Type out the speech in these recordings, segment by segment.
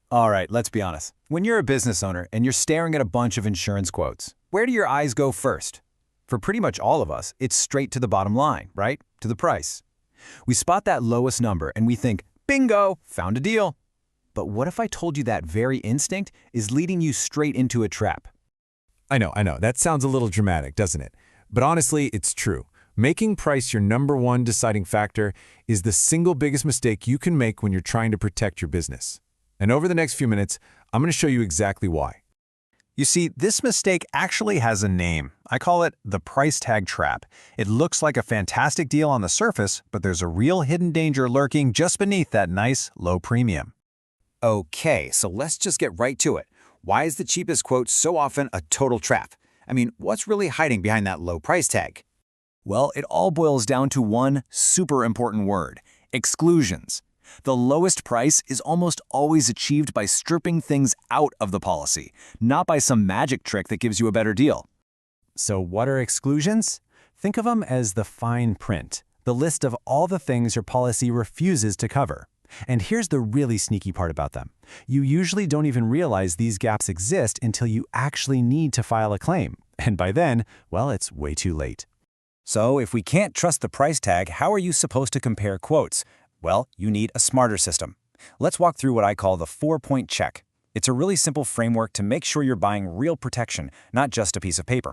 All right, let's be honest. When you're a business owner and you're staring at a bunch of insurance quotes, where do your eyes go first? For pretty much all of us, it's straight to the bottom line, right? To the price. We spot that lowest number and we think, bingo, found a deal. But what if I told you that very instinct is leading you straight into a trap? I know. That sounds a little dramatic, doesn't it? But honestly, it's true. Making price your number one deciding factor is the single biggest mistake you can make when you're trying to protect your business. And over the next few minutes, I'm going to show you exactly why. You see, this mistake actually has a name. I call it the price tag trap. It looks like a fantastic deal on the surface, but there's a real hidden danger lurking just beneath that nice, low premium. Okay, so let's just get right to it. Why is the cheapest quote so often a total trap? I mean, what's really hiding behind that low price tag? Well, it all boils down to one super important word: exclusions. The lowest price is almost always achieved by stripping things out of the policy, not by some magic trick that gives you a better deal. So what are exclusions? Think of them as the fine print, the list of all the things your policy refuses to cover. And here's the really sneaky part about them. You usually don't even realize these gaps exist until you actually need to file a claim. And by then, well, it's way too late. So if we can't trust the price tag, how are you supposed to compare quotes? Well, you need a smarter system. Let's walk through what I call the 4-point check. It's a really simple framework to make sure you're buying real protection, not just a piece of paper.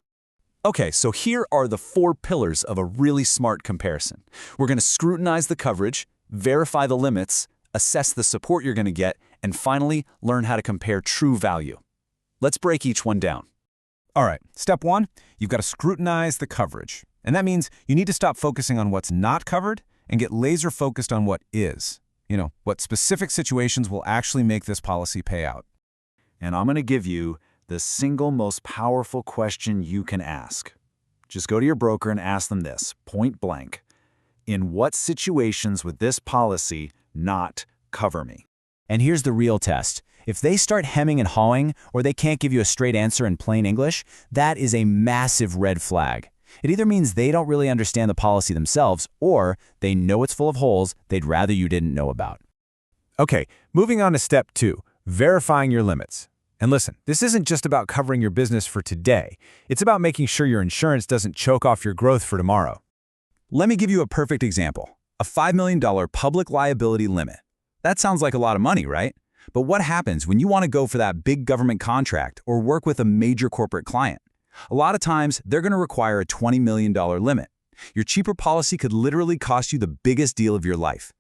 Okay, so here are the 4 pillars of a really smart comparison. We're going to scrutinize the coverage, verify the limits, assess the support you're going to get, and finally, learn how to compare true value. Let's break each one down. All right, step 1, you've got to scrutinize the coverage. And that means you need to stop focusing on what's not covered and get laser focused on what is. What specific situations will actually make this policy pay out. And I'm going to give you the single most powerful question you can ask. Just go to your broker and ask them this, point blank. In what situations would this policy not cover me? And here's the real test. If they start hemming and hawing, or they can't give you a straight answer in plain English, that is a massive red flag. It either means they don't really understand the policy themselves, or they know it's full of holes they'd rather you didn't know about. Okay, moving on to step 2, verifying your limits. And listen, this isn't just about covering your business for today. It's about making sure your insurance doesn't choke off your growth for tomorrow. Let me give you a perfect example. A $5 million public liability limit. That sounds like a lot of money, right? But what happens when you want to go for that big government contract or work with a major corporate client? A lot of times, they're going to require a $20 million limit. Your cheaper policy could literally cost you the biggest deal of your life.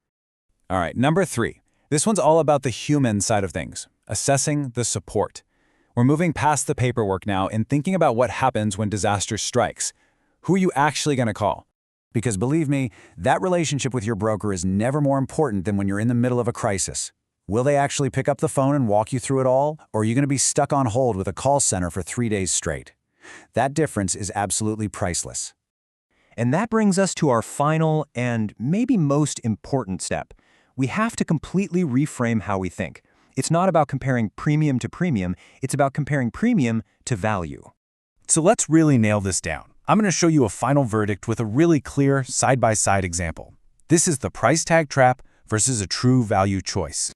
All right, number 3. This one's all about the human side of things, assessing the support. We're moving past the paperwork now and thinking about what happens when disaster strikes. Who are you actually going to call? Because believe me, that relationship with your broker is never more important than when you're in the middle of a crisis. Will they actually pick up the phone and walk you through it all, or are you going to be stuck on hold with a call center for 3 days straight? That difference is absolutely priceless. And that brings us to our final and maybe most important step. We have to completely reframe how we think. It's not about comparing premium to premium, it's about comparing premium to value. So let's really nail this down. I'm going to show you a final verdict with a really clear side-by-side example. This is the price tag trap versus a true value choice.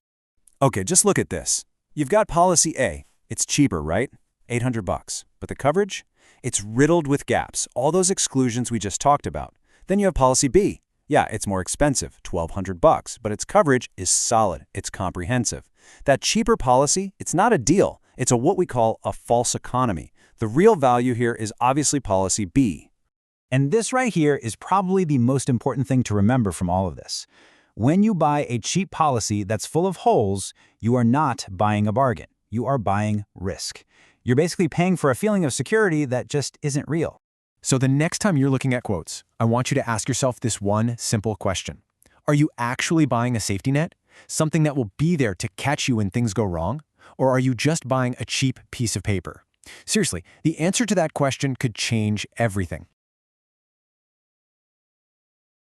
Okay, just look at this. You've got policy A. It's cheaper, right? $800. But the coverage? It's riddled with gaps, all those exclusions we just talked about. Then you have policy B. Yeah, it's more expensive, $1,200, but its coverage is solid, it's comprehensive. That cheaper policy, it's not a deal. It's what we call a false economy. The real value here is obviously policy B. And this right here is probably the most important thing to remember from all of this. When you buy a cheap policy that's full of holes, you are not buying a bargain. You are buying risk. You're basically paying for a feeling of security that just isn't real. So the next time you're looking at quotes, I want you to ask yourself this one simple question. Are you actually buying a safety net? Something that will be there to catch you when things go wrong? Or are you just buying a cheap piece of paper? Seriously, the answer to that question could change everything.